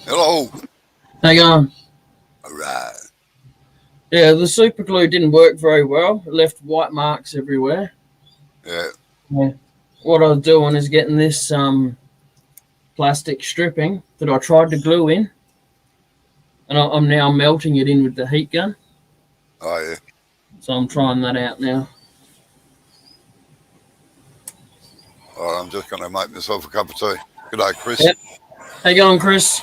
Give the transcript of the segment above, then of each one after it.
Hello. Hang on. All right. Yeah, the super glue didn't work very well. It left white marks everywhere. Yeah. Yeah. What I was doing is getting this plastic stripping that I tried to glue in, and I'm now melting it in with the heat gun. Oh, yeah. So I'm trying that out now. All right, I'm just going to make myself a cup of tea. Good day, Chris. Yep. How you going, Chris?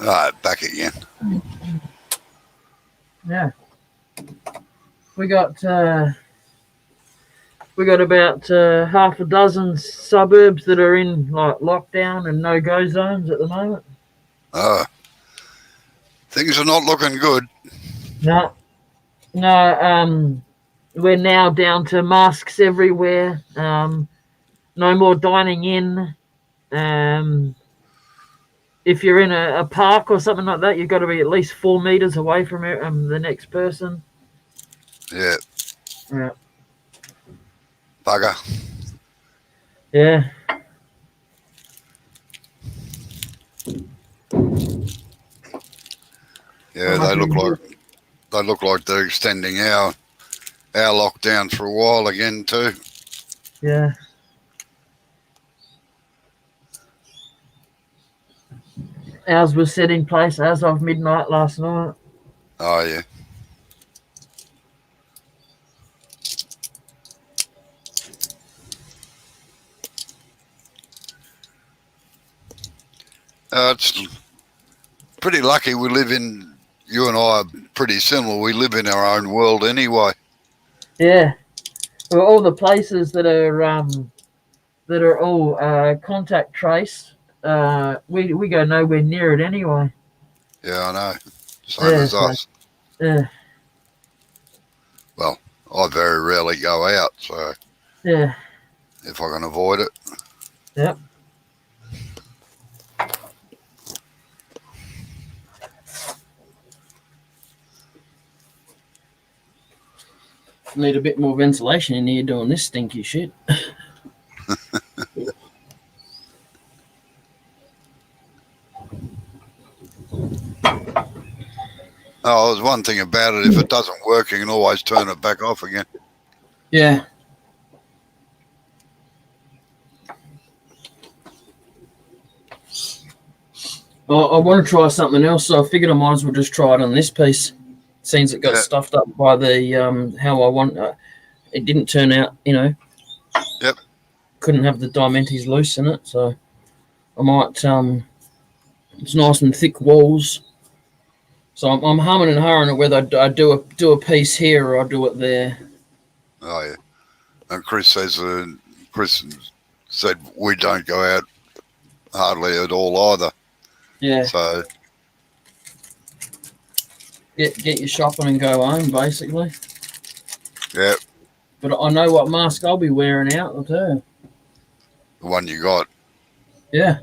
All right, back again. Yeah. We got about half a dozen suburbs that are in like lockdown and no-go zones at the moment. Things are not looking good. No, we're now down to masks everywhere. No more dining in. If you're in a park or something like that, you've got to be at least 4 meters away from the next person. Yeah. Yeah. Bugger. Yeah. Yeah, they look like they're extending our lockdown for a while again too. Yeah. Ours was set in place as of midnight last night. Oh yeah. It's pretty lucky we live in. You and I are pretty similar. We live in our own world anyway. Yeah. Well, all the places that are all contact traced, we go nowhere near it anyway. Yeah, I know. Same as us. Yeah. Well, I very rarely go out, so Yeah. if I can avoid it. Yep. Need a bit more ventilation in here doing this stinky shit. Oh, there's one thing about it. If it doesn't work, you can always turn it back off again. Yeah. Well, I want to try something else, so I figured I might as well just try it on this piece. Seems it got stuffed up by the how I want. It didn't turn out, Yep. Couldn't have the Diamantes loose in it, so I might. It's nice and thick walls, so I'm humming and hawing whether I do a piece here or I do it there. Oh yeah. And Chris said we don't go out hardly at all either. Yeah. So get your shopping and go home, basically. yeah. But I know what mask I'll be wearing out, I'll tell you. The one you got. Yeah.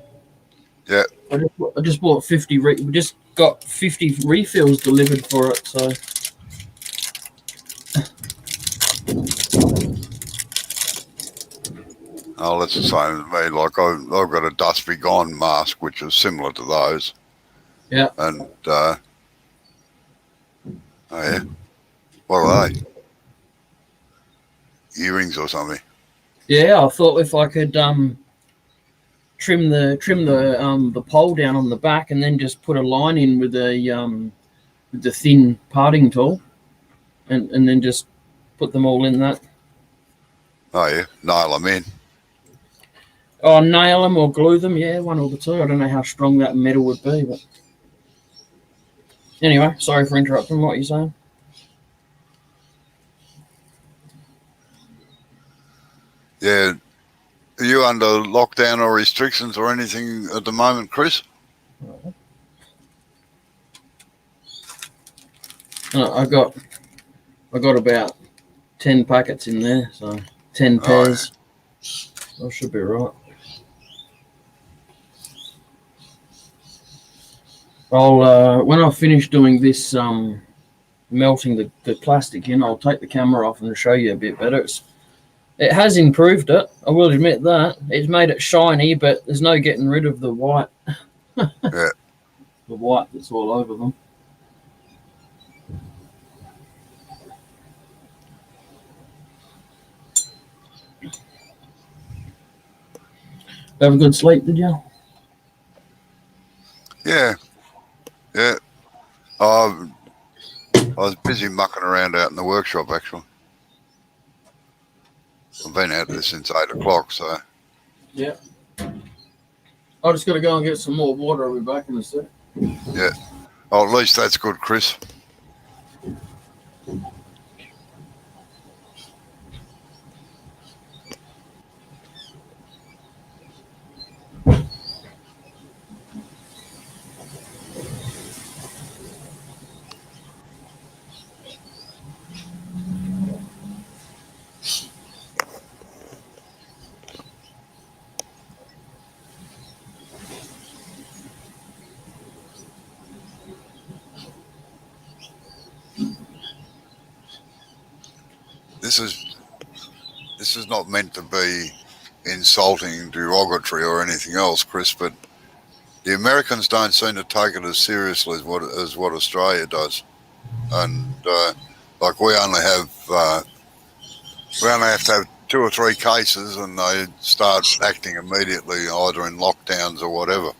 Yeah. I just bought 50. We just got 50 refills delivered for it, so. Oh, that's the same as me. Like I've got a Dust Be Gone mask, which is similar to those. Yeah. And oh yeah, what are they? Earrings or something? Yeah, I thought if I could trim the pole down on the back and then just put a line in with the thin parting tool. and then just put them all in that. Oh yeah, nail them in. Oh, nail them or glue them, yeah, one or the two. I don't know how strong that metal would be, but anyway, sorry for interrupting. What are you saying? Yeah, are you under lockdown or restrictions or anything at the moment, Chris? I got about 10 packets in there, so 10 pairs. I should be right. I'll when I finish doing this melting the plastic in, I'll take the camera off and show you a bit better. It has improved it, I will admit that. It's made it shiny, but there's no getting rid of the white. Yeah. The white that's all over them. Have a good sleep, did you? Yeah. I was busy mucking around out in the workshop, actually. I've been out there since 8 o'clock, so. Yeah. I just got to go and get some more water. I'll be back in a sec. Yeah. Oh, at least that's good, Chris. This is not meant to be insulting, derogatory, or anything else, Chris, but the Americans don't seem to take it as seriously as what Australia does, and like we only have to have 2 or 3 cases, and they start acting immediately, either in lockdowns or whatever.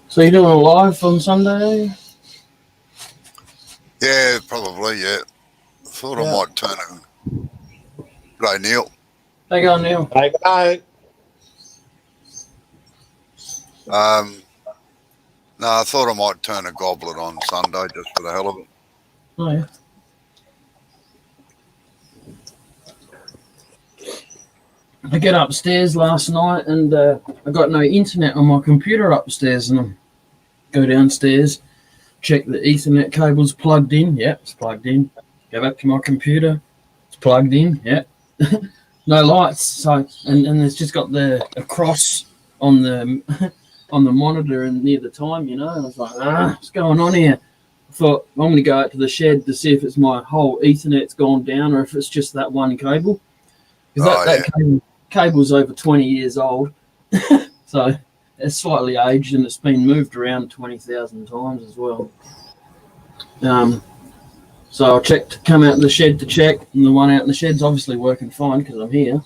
So you're doing a live on Sunday? Yeah, probably. Yeah, I thought I might turn it. G'day, Neil. How you going, Neil? Hey. No, I thought I might turn a goblet on Sunday just for the hell of it. Oh, yeah. I get upstairs last night and I got no internet on my computer upstairs, and I go downstairs, check the Ethernet cable's plugged in. Yep, it's plugged in. Go back to my computer. It's plugged in. Yep. No lights. So and it's just got a cross on the on the monitor and near the time, you know. I was like, what's going on here? I thought I'm going to go out to the shed to see if it's my whole Ethernet's gone down or if it's just that one cable. Because that cable's over 20 years old, so it's slightly aged and it's been moved around 20,000 times as well. So I come out in the shed to check, and the one out in the shed's obviously working fine because I'm here.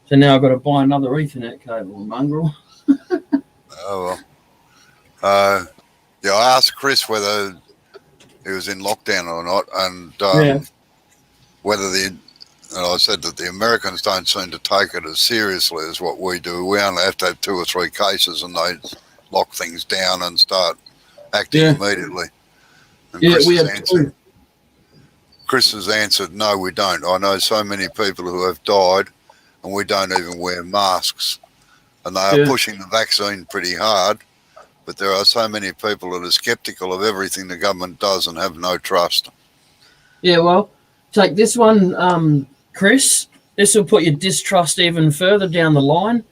So now I've got to buy another Ethernet cable, mongrel. Oh well. Yeah, I asked Chris whether he was in lockdown or not, and whether and I said that the Americans don't seem to take it as seriously as what we do. We only have to have 2 or 3 cases, and they lock things down and start acting immediately. And We have 2. Chris has answered, no, we don't. I know so many people who have died, and we don't even wear masks. And they are pushing the vaccine pretty hard, but there are so many people that are sceptical of everything the government does and have no trust. Yeah, well, take this one, Chris. This will put your distrust even further down the line.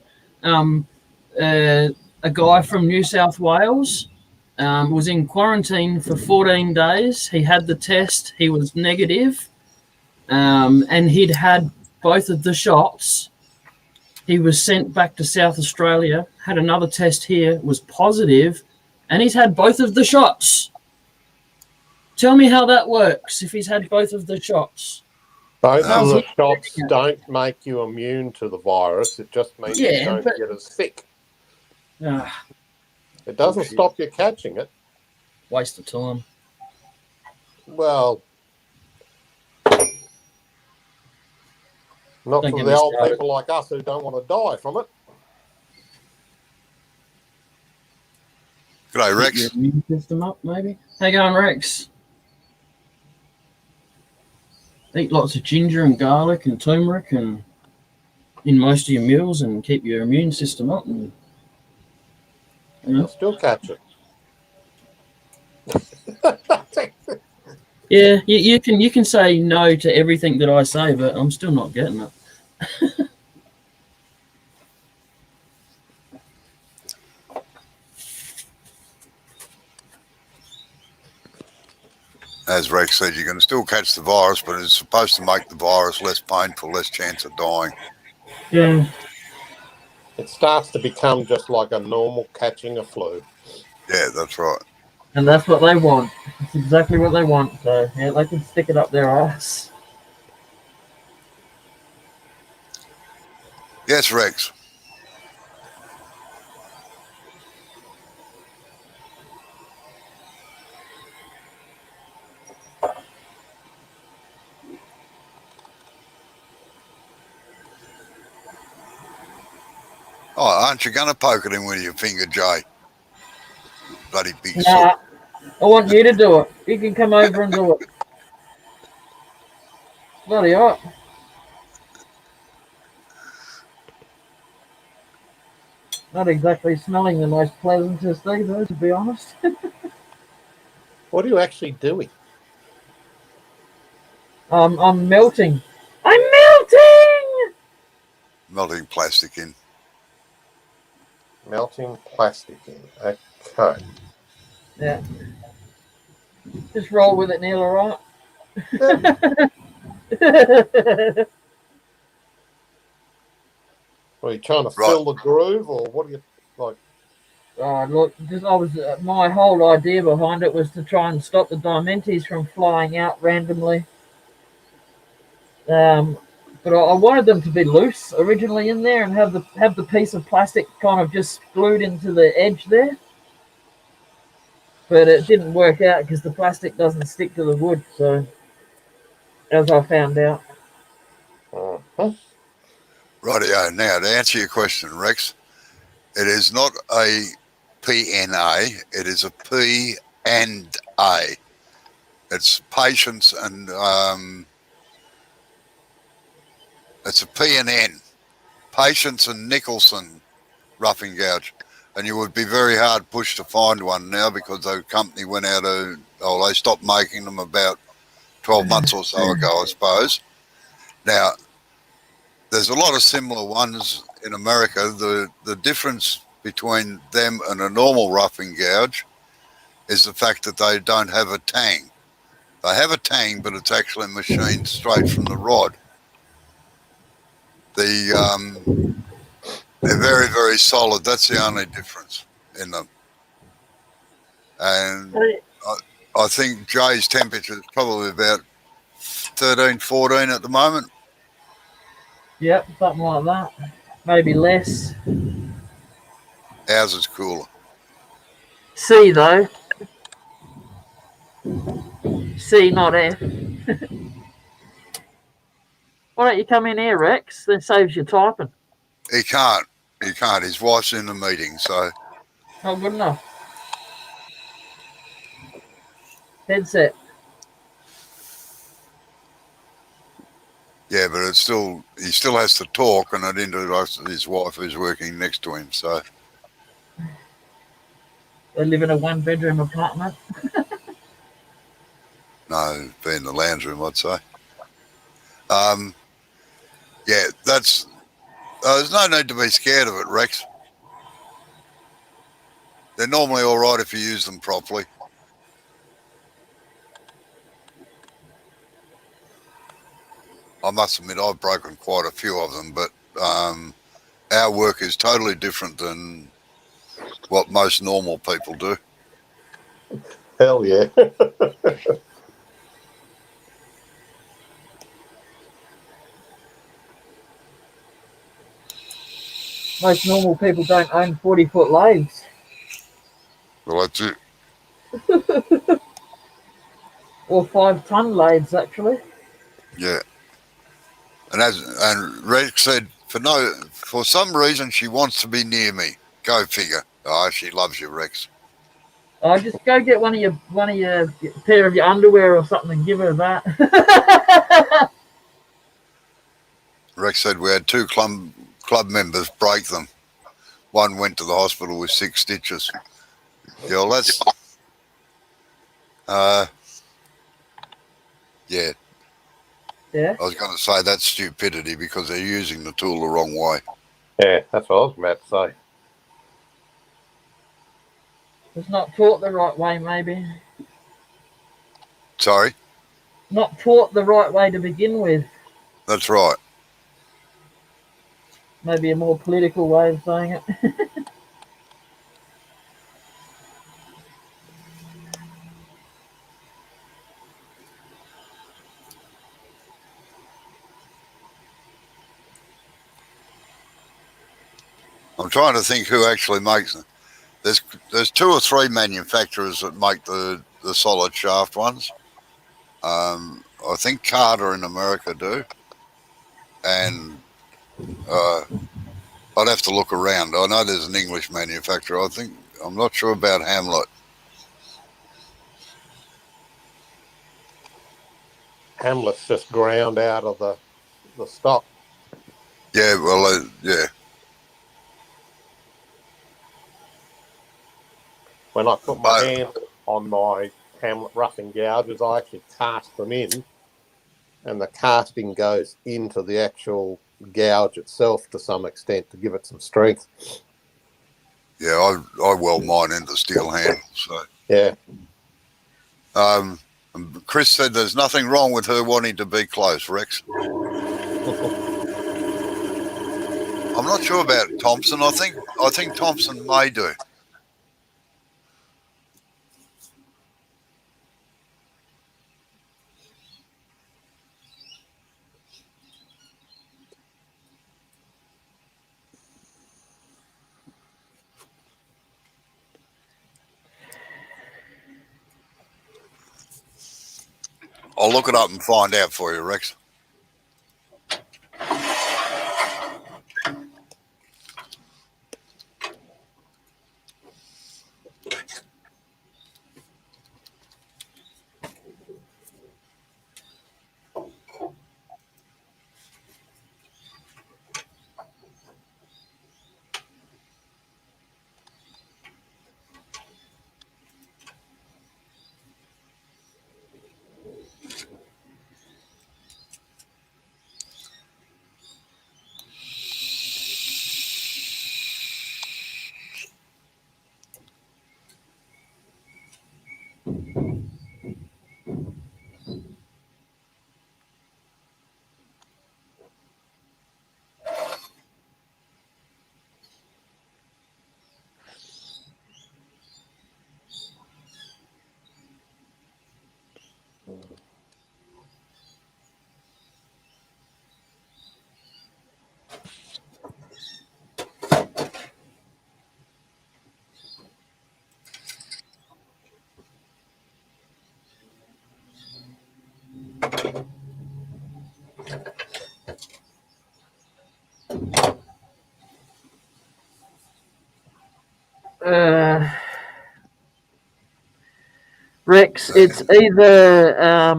A guy from New South Wales was in quarantine for 14 days. He had the test. He was negative, and he'd had both of the shots. He was sent back to South Australia, had another test here, was positive, and he's had both of the shots. Tell me how that works if he's had both of the shots. Both How's of he the shots getting it? don't make you immune to the virus. It just means you Yeah, don't but get as sick. ah, It doesn't bullshit. stop you catching it. Waste of time. Well, not Don't for get the me old started. people like us who don't want to die from it. G'day, Keep Rex. your immune system up, maybe. How you going, Rex? Eat lots of ginger and garlic and turmeric and in most of your meals and keep your immune system up. And, You'll still catch it. yeah, you can say no to everything that I say, but I'm still not getting it. As Rex said, you can still catch the virus, but it's supposed to make the virus less painful, less chance of dying. Yeah, It starts to become just like a normal catching a flu. Yeah, that's right. and that's what they want. It's exactly what they want. So yeah, they can stick it up their ass. Yes, Rex. Oh, aren't you going to poke at him with your finger, Jay? Bloody big soot. Nah, I want you to do it. You can come over and do it. Bloody hot. Not exactly smelling the most pleasantest either, to be honest. What are you actually doing? I'm melting. I'm melting! Melting plastic in. Melting plastic in. Okay. Yeah. Just roll with it, Neil, alright? Are you trying to fill the groove, or what are you like? Look, my whole idea behind it was to try and stop the Dimentis from flying out randomly. But I wanted them to be loose originally in there and have the piece of plastic kind of just glued into the edge there. But it didn't work out because the plastic doesn't stick to the wood. So, as I found out. Rightio. Now, to answer your question, Rex, it is not a PNA. It is a P and A. It's patience and it's a P and N. Patience and Nicholson roughing gouge. And you would be very hard pushed to find one now because the company went out of, they stopped making them about 12 months or so ago, I suppose. Now, there's a lot of similar ones in America. The difference between them and a normal roughing gouge is the fact that they don't have a tang. They have a tang, but it's actually machined straight from the rod. They're very, very solid. That's the only difference in them. And I think Jay's temperature is probably about 13, 14 at the moment. Yep, something like that. Maybe less. Ours is cooler. C though. C, not F. Why don't you come in here, Rex? Then saves you typing. He can't. He can't. His wife's in the meeting, so. Not good enough. Headset. Yeah, but it's still, he still has to talk, and it interrupts his wife who's working next to him, so. They live in a one-bedroom apartment. No, be in the lounge room, I'd say. Yeah, that's, there's no need to be scared of it, Rex. They're normally all right if you use them properly. I must admit, I've broken quite a few of them, but our work is totally different than what most normal people do. Hell yeah. Most normal people don't own 40-foot lathes. Well, that's it. Or 5-ton lathes, actually. Yeah. And Rex said for some reason she wants to be near me. Go figure. Oh, she loves you, Rex. Just go get one of your pair of your underwear or something and give her that. Rex said we had 2 club members break them. One went to the hospital with 6 stitches. Yeah, well, that's yeah. Yeah. I was going to say that's stupidity because they're using the tool the wrong way. Yeah, that's what I was about to say. It's not taught the right way, maybe. Sorry? Not taught the right way to begin with. That's right. Maybe a more political way of saying it. I'm trying to think who actually makes them. There's 2 or 3 manufacturers that make the solid shaft ones. I think Carter in America do. And I'd have to look around. I know there's an English manufacturer. I'm not sure about Hamlet. Hamlet's just ground out of the stock. Yeah, well, yeah. When I put my hand on my Hamlet roughing gouges, I actually cast them in, and the casting goes into the actual gouge itself to some extent to give it some strength. Yeah, I weld mine into steel handles. So Yeah. Chris said there's nothing wrong with her wanting to be close, Rex. I'm not sure about Thompson. I think Thompson may do. I'll look it up and find out for you, Rex. Rex, it's either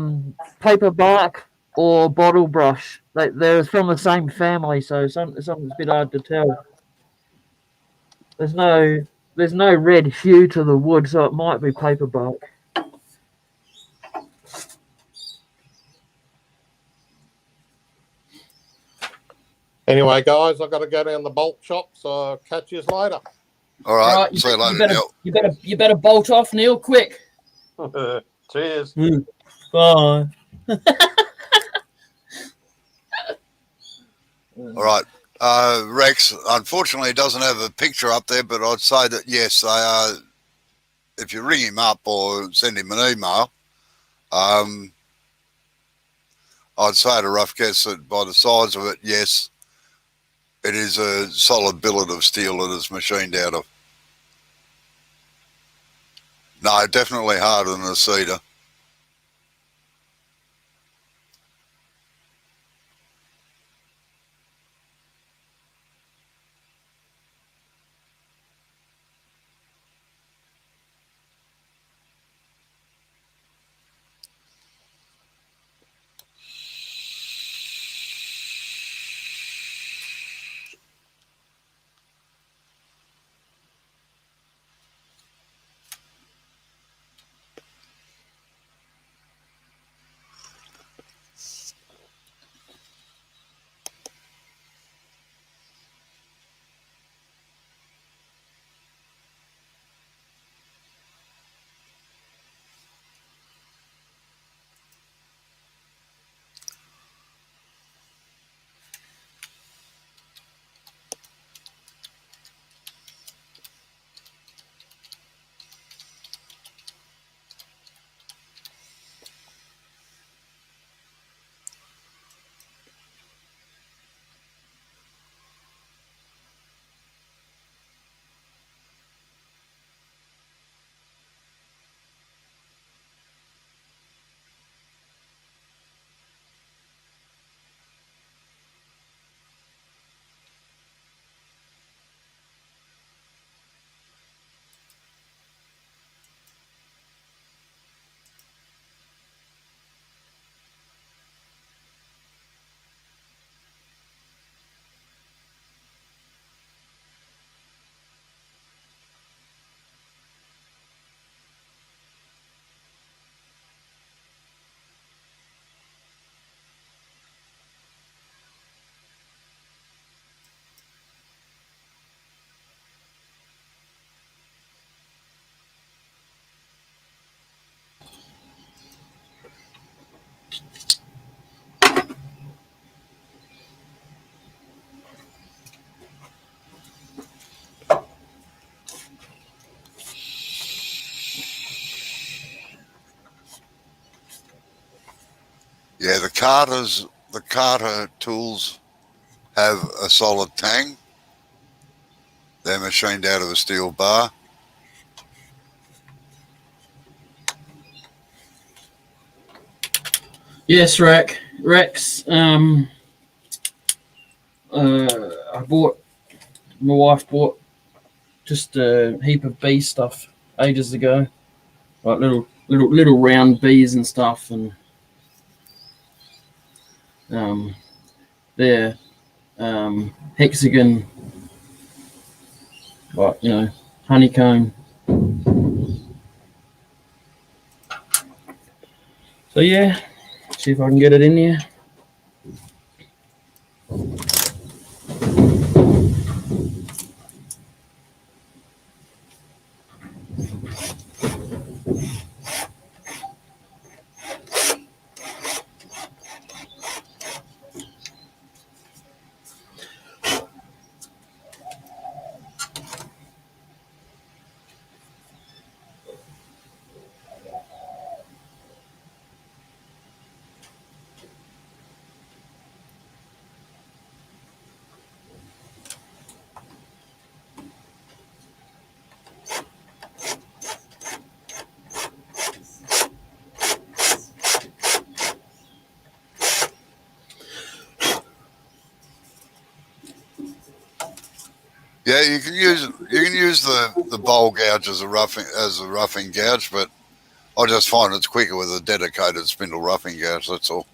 paper bark or bottle brush. They're from the same family, so something's a bit hard to tell. There's no red hue to the wood, so it might be paper bark. Anyway, guys, I've got to go down the bolt shop, so I'll catch you later. All right. See you later, Neil. You better bolt off, Neil, quick. Cheers. Bye. All right. Rex, unfortunately, doesn't have a picture up there, but I'd say that, yes, if you ring him up or send him an email, I'd say to rough guess that by the size of it, yes, it is a solid billet of steel that is machined out of. No, definitely harder than a cedar. Yeah, the Carter tools have a solid tang. They're machined out of a steel bar. Yes, Rex. My wife bought just a heap of bee stuff ages ago, like little round bees and stuff, and they're hexagon, like honeycomb. So yeah, see if I can get it in here. Yeah, you can use the bowl gouge as a roughing gouge, but I just find it's quicker with a dedicated spindle roughing gouge. That's all.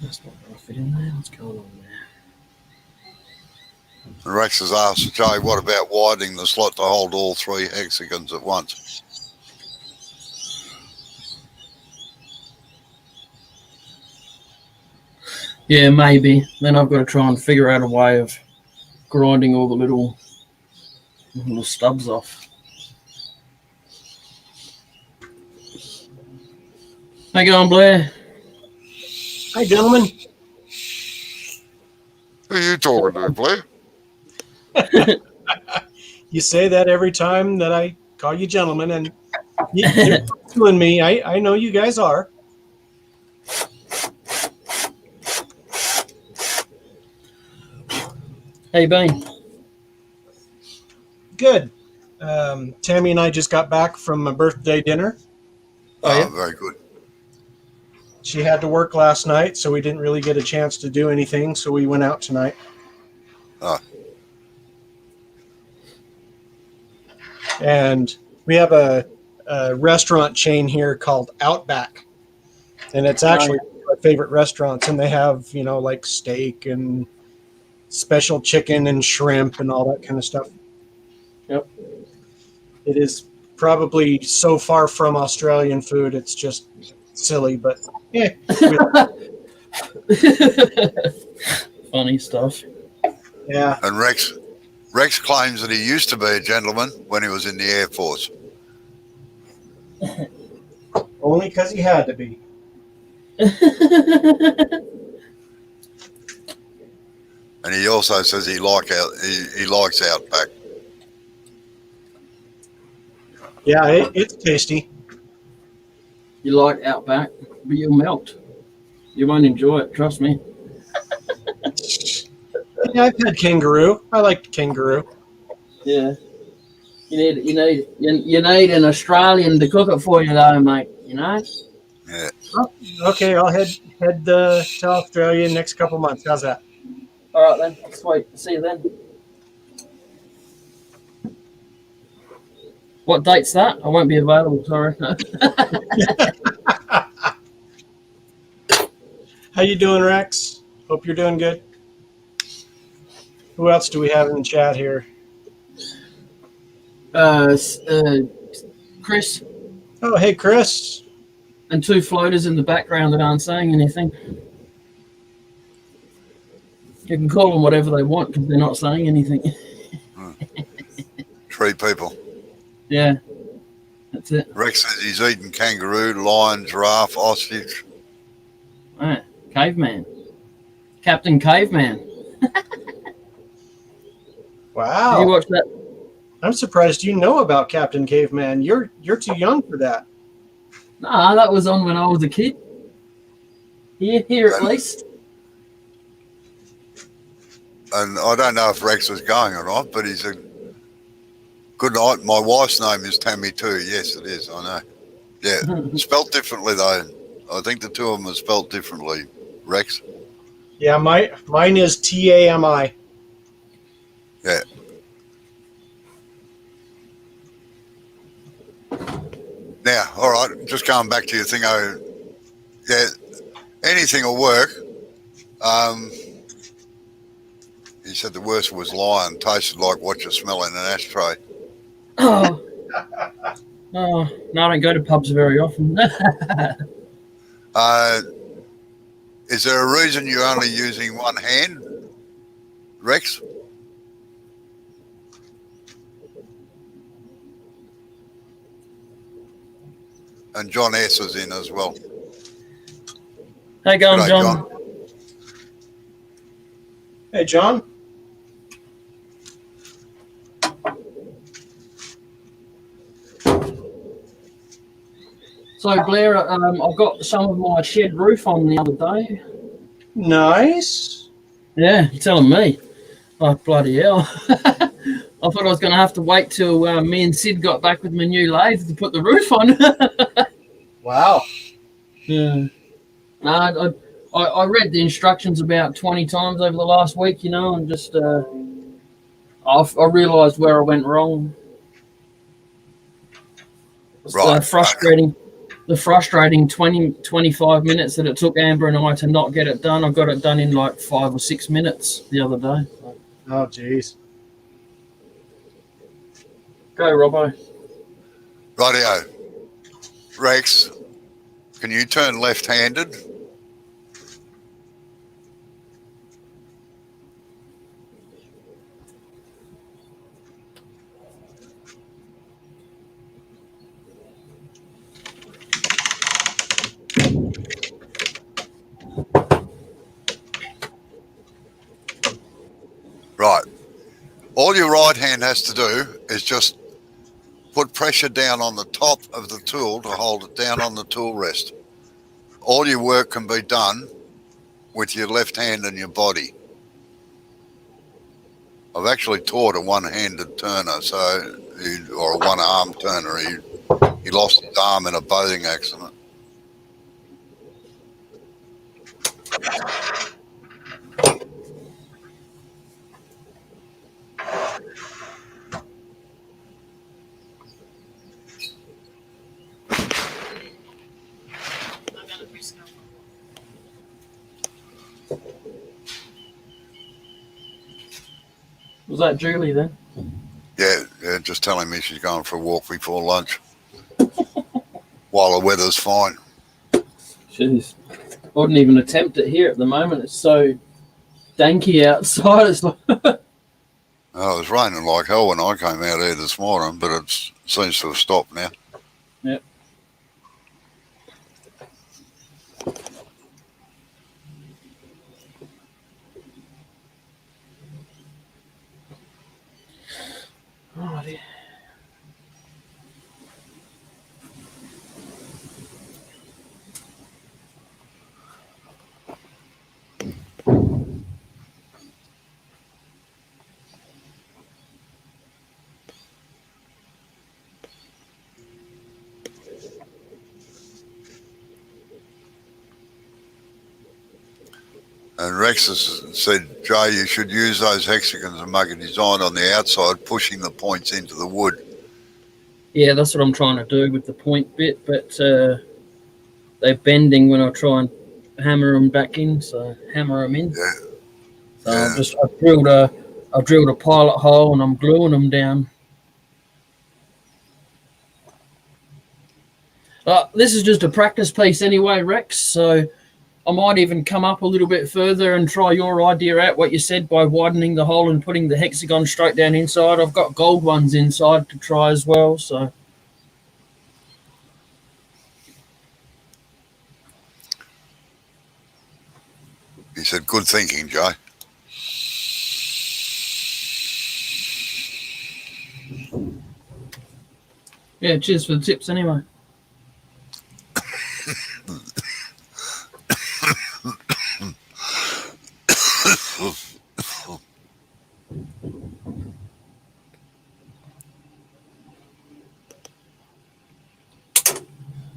That's not going to fit in there. What's going on there? And Rex has asked, Jay, what about widening the slot to hold all three hexagons at once? Yeah, maybe. Then I've got to try and figure out a way of grinding all the little stubs off. How you going, Blair? Hi, gentlemen. Who are you talking to, Blair? You say that every time that I call you gentlemen, and you're doing me. I know you guys are. How you been? Good. Tammy and I just got back from a birthday dinner. Oh, yeah? Very good. She had to work last night, so we didn't really get a chance to do anything, so we went out tonight. Oh. And we have a restaurant chain here called Outback. And it's actually one of my favorite restaurants, and they have, like steak and special chicken and shrimp and all that kind of stuff. Yep. It is probably so far from Australian food, it's just silly, but yeah. Funny stuff. Yeah. And Rex claims that he used to be a gentleman when he was in the Air Force. Only because he had to be. And he also says he likes Outback. Yeah, it's tasty. You like Outback, but you'll melt. You won't enjoy it, trust me. Yeah, I've had kangaroo. I like kangaroo. Yeah. You need an Australian to cook it for you though, mate, Yeah. Oh, okay, I'll head to Australia next couple months. How's that? All right then. Sweet. See you then. What date's that? I won't be available. Sorry. How you doing, Rex? Hope you're doing good. Who else do we have in the chat here? Chris Oh, hey, Chris. and two floaters in the background that aren't saying anything. You can call them whatever they want because they're not saying anything. 3 people. Yeah, that's it. Rex says he's eaten kangaroo, lion, giraffe, ostrich. Right. Caveman. Captain Caveman. Wow. Did you watch that? I'm surprised you know about Captain Caveman. You're too young for that. Nah, that was on when I was a kid. Here at least. And I don't know if Rex was going or not, but he said, good night. My wife's name is Tammy too. Yes, it is. I know. Yeah. Spelt differently, though. I think the two of them are spelt differently, Rex. Yeah, mine is Tami. Yeah. Now, all right, just going back to your thing. Yeah, anything will work. He said the worst was lion. Tasted like what you smell in an ashtray. Oh. No, I don't go to pubs very often. Is there a reason you're only using one hand, Rex? And John S. is in as well. How you going, G'day, John? Hey, John. So, Blair, I got some of my shed roof on the other day. Nice. Yeah, you're telling me. Oh, bloody hell. I thought I was going to have to wait till me and Sid got back with my new lathe to put the roof on. Wow. Yeah. No, I read the instructions about 20 times over the last week, and just I realised where I went wrong. It's Right. the frustrating 25 minutes that it took Amber and I to not get it done. I got it done in like 5 or 6 minutes the other day. Oh, geez. Go, Robbo. Rightio. Rex, can you turn left-handed? your right hand has to do is just put pressure down on the top of the tool to hold it down on the tool rest. All your work can be done with your left hand and your body. I've actually taught a one-handed turner, or a one-arm turner. He lost his arm in a boating accident. Was that Julie then? Yeah, just telling me she's going for a walk before lunch while the weather's fine. Jeez. I wouldn't even attempt it here at the moment. It's so danky outside. It's like Oh, it was raining like hell when I came out here this morning, but it seems to have stopped now. Yep. Alrighty. And Rex has said, Jay, you should use those hexagons and make a design on the outside, pushing the points into the wood. Yeah, that's what I'm trying to do with the point bit, but they're bending when I try and hammer them back in. So hammer them in. Yeah. So Yeah. I've drilled a pilot hole and I'm gluing them down. This is just a practice piece anyway, Rex. So I might even come up a little bit further and try your idea out, what you said, by widening the hole and putting the hexagon straight down inside. I've got gold ones inside to try as well. So He said, good thinking, Jay. yeah, cheers for the tips anyway.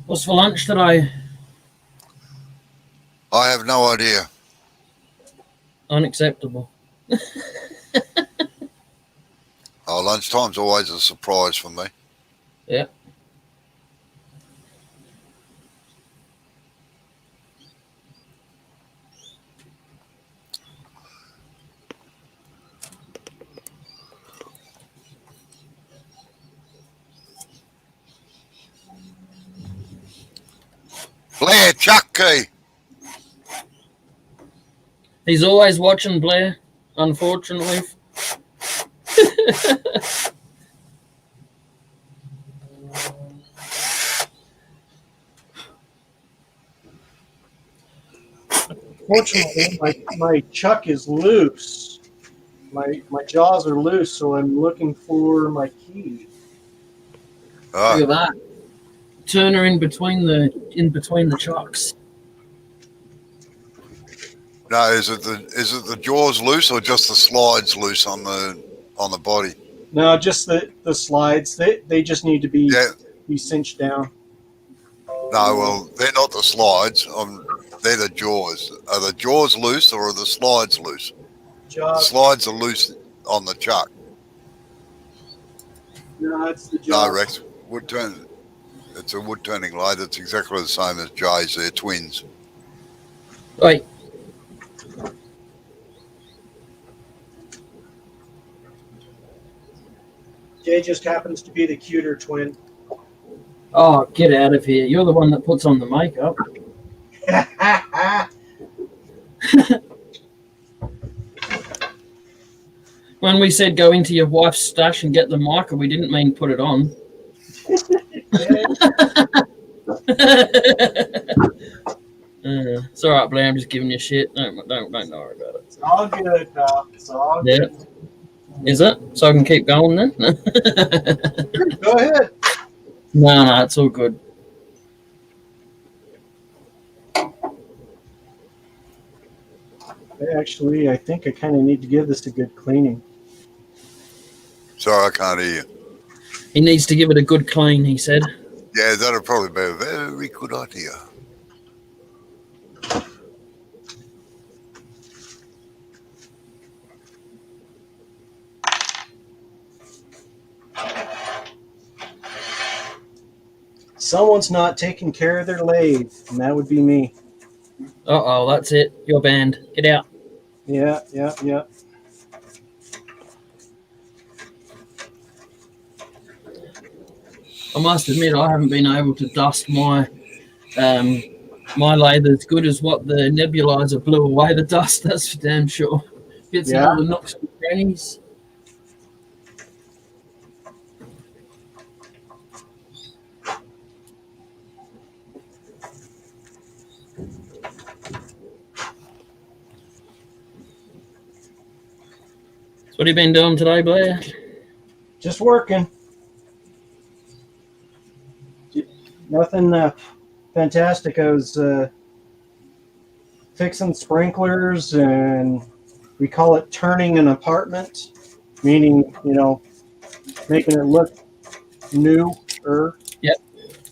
What's for lunch today? I have no idea. Unacceptable. Oh, lunchtime's always a surprise for me. Yeah. Blair, Chuck Key. He's always watching, Blair, unfortunately. Fortunately, my chuck is loose. My jaws are loose, so I'm looking for my key. Look Oh, at that. Turner in between the chocks. no, is it the jaws loose or just the slides loose on the body? No, just the slides. They just need to be cinched down. No, well, they're not the slides. They're the jaws. Are the jaws loose or are the slides loose? The Jaws. slides are loose on the chuck. No, it's the jaws. No, Rex. It's a wood turning lathe. It's exactly the same as Jay's. They're twins. Wait. Jay just happens to be the cuter twin. Oh, get out of here. You're the one that puts on the makeup. When we said go into your wife's stash and get the mica, we didn't mean put it on. It's all right, Blair. I'm just giving you shit. Don't worry about it. It's all good, pal. It's all good. Is it? So I can keep going then? Go ahead. No, it's all good. Actually, I think I kind of need to give this a good cleaning. Sorry, I can't hear you. He needs to give it a good clean, he said. Yeah, that'd probably be a very good idea. Someone's not taking care of their lathe, and that would be me. Uh-oh, that's it. You're banned. Get out. Yeah. I must admit, I haven't been able to dust my my lathe as good as what the nebulizer blew away the dust. That's for damn sure. Gets in all the nooks and crannies. So what have you been doing today, Blair? Just working. Nothing fantastic. I was fixing sprinklers, and we call it turning an apartment, meaning, making it look newer. Yep.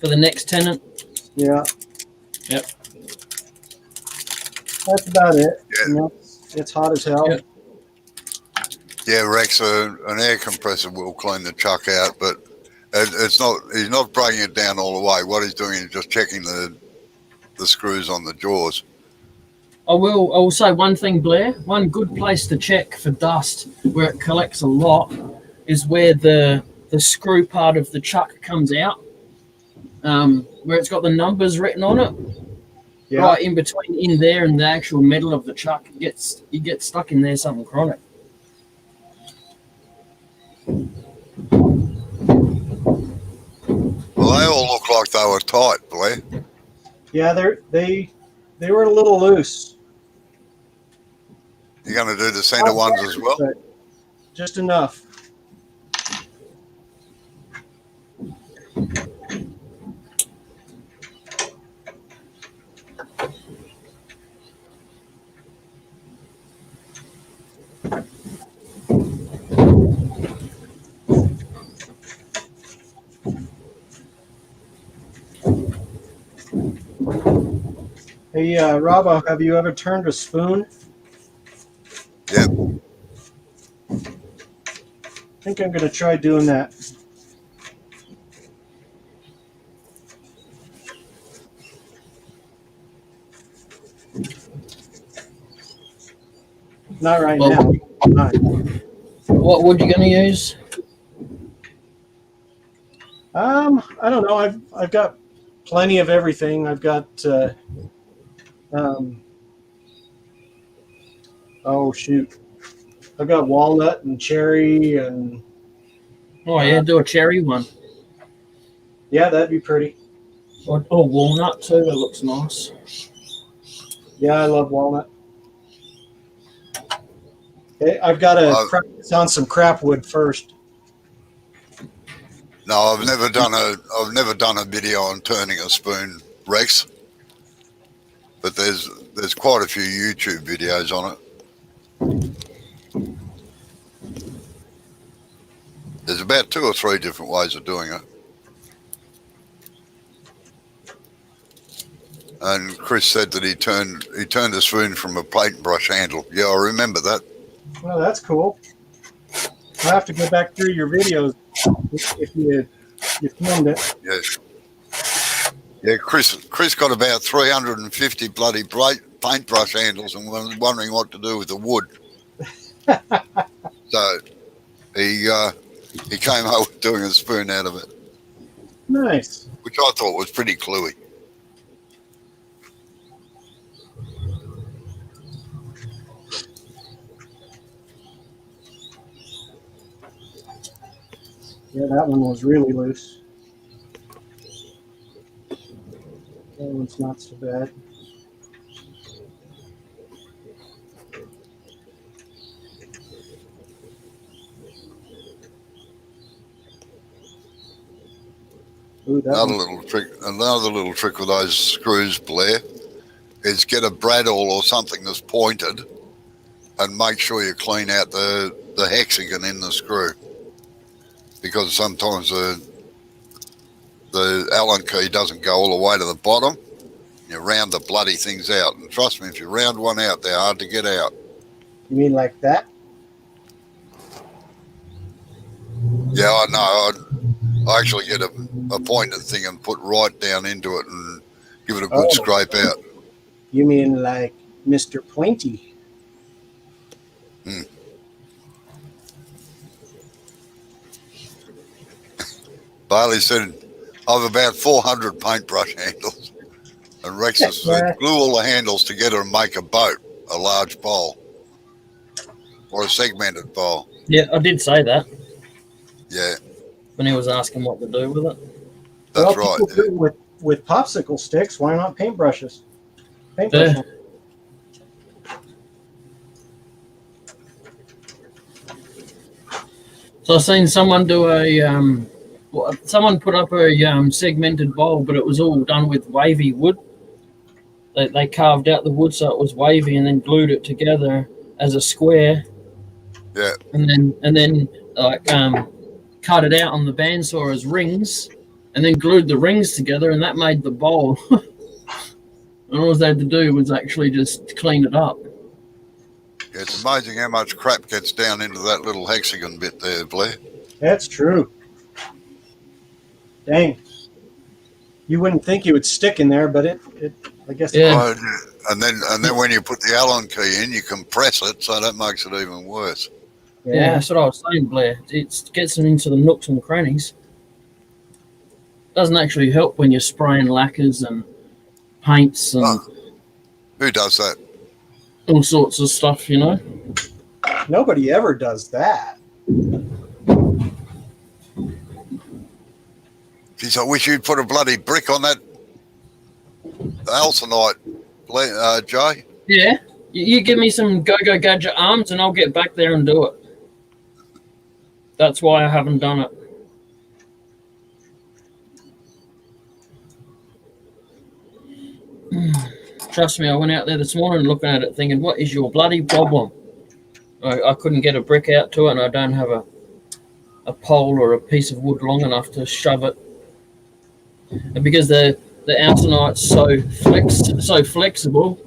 For the next tenant. Yeah. Yep. That's about it. Yeah. It's hot as hell. Yep. Yeah, Rex, an air compressor will clean the chuck out, but it's not. He's not breaking it down all the way. What he's doing is just checking the screws on the jaws. I will say one thing, Blair. One good place to check for dust where it collects a lot is where the screw part of the chuck comes out, where it's got the numbers written on it. Yeah. Right in between in there and the actual metal of the chuck, you get stuck in there something chronic. Well, they all look like they were tight, Blair. Yeah, they were a little loose. You're going to do the center ones as well? But just enough. Hey, Robbo, have you ever turned a spoon? Yeah. I think I'm going to try doing that. Not right Well, now. Not. What wood you going to use? I don't know. I've got plenty of everything. I've got oh shoot, I've got walnut and cherry and Oh yeah, do a cherry one. yeah, that'd be pretty. Or walnut too. That looks nice. Yeah, I love walnut. Okay, I've got to practice on some crap wood first. No, I've never done a video on turning a spoon, Rex. But there's quite a few YouTube videos on it. There's about 2 or 3 different ways of doing it. And Chris said that he turned a spoon from a plate and brush handle. Yeah, I remember that. Well, that's cool. I'll have to go back through your videos if you filmed it. Yes. Yeah, Chris got about 350 bloody paintbrush handles and was wondering what to do with the wood. So he came up with doing a spoon out of it. Nice. Which I thought was pretty cluey. Yeah, that one was really loose. That one's not so bad. Ooh, that Another one. little trick with those screws, Blair, is get a bradawl or something that's pointed, and make sure you clean out the hexagon in the screw, because sometimes the Allen key doesn't go all the way to the bottom. You round the bloody things out, and trust me, if you round one out, they're hard to get out. You mean like that? Yeah, I know. I actually get a pointed thing and put right down into it and give it a good scrape out. You mean like Mr. Pointy? Bailey said, I've about 400 paintbrush handles. And Rex has said, glue all the handles together and make a boat, a large bowl, or a segmented bowl. Yeah, I did say that Yeah, when he was asking what to do with it. that's well, right. people do with popsicle sticks. Why not paintbrushes? Paintbrush. Yeah. So I seen someone do someone put up a segmented bowl, but it was all done with wavy wood. They carved out the wood so it was wavy and then glued it together as a square. Yeah. And then cut it out on the bandsaw as rings, and then glued the rings together, and that made the bowl. And all they had to do was actually just clean it up. Yeah, it's amazing how much crap gets down into that little hexagon bit there, Blair. That's true. Dang. You wouldn't think you would stick in there, but it I guess. Yeah. And then when you put the Allen key in, you compress it, so that makes it even worse. Yeah, that's what I was saying, Blair. It gets them into the nooks and crannies. Doesn't actually help when you're spraying lacquers and paints and Who does that? all sorts of stuff, you know. Nobody ever does that. Geez, I wish you'd put a bloody brick on that Alcinite, Jay. Yeah, you give me some Go-Go Gadget arms and I'll get back there and do it. That's why I haven't done it. Trust me, I went out there this morning looking at it thinking, what is your bloody problem? I couldn't get a brick out to it, and I don't have a pole or a piece of wood long enough to shove it. And because the Alcinite's so flexible,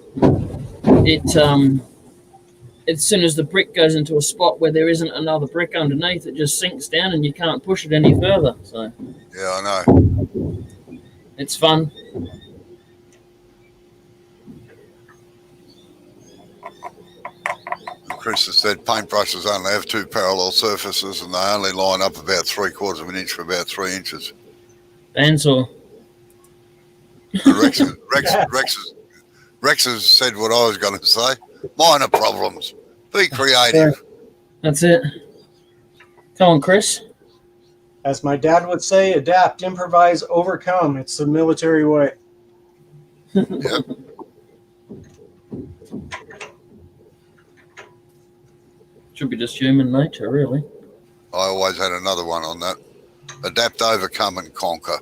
as soon as the brick goes into a spot where there isn't another brick underneath, it just sinks down and you can't push it any further. So Yeah, I know. it's fun. Chris has said paintbrushes only have two parallel surfaces and they only line up about 3/4 of an inch for about 3 inches. Bandsaw. And Rex has said what I was going to say. Minor problems. Be creative. That's it. Come on, Chris. As my dad would say, adapt, improvise, overcome. It's the military way. Yep. Should be just human nature, really. I always had another one on that. Adapt, overcome, and conquer.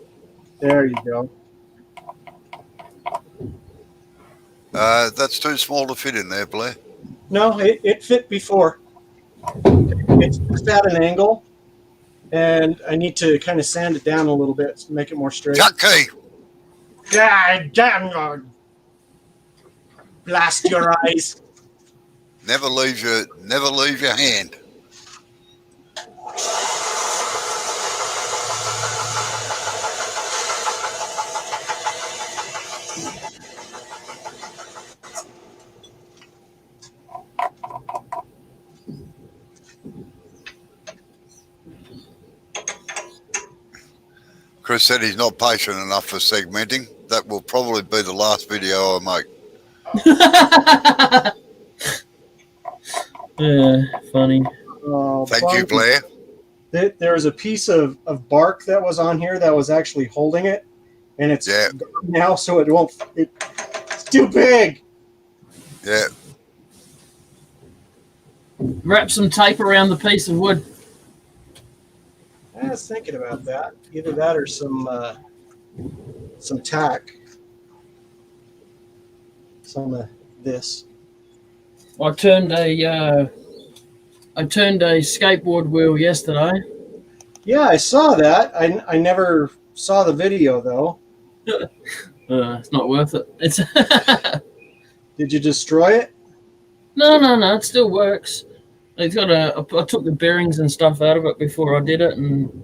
There you go. That's too small to fit in there, Blair. No, it fit before. It's just at an angle, and I need to kind of sand it down a little bit to make it more straight. Chuck key. God damn God. Blast your eyes. Never leave your hand. Chris said he's not patient enough for segmenting. That will probably be the last video I make. Yeah, funny. Thank you, Blair. There was a piece of bark that was on here that was actually holding it, and it's gone now, so it won't. It's too big. Yeah. Wrap some tape around the piece of wood. I was thinking about that. Either that or some some tack. Some of this. I turned a skateboard wheel yesterday. Yeah, I saw that. I never saw the video though. It's not worth it. It's Did you destroy it? no. It still works. It's got I took the bearings and stuff out of it before I did it, and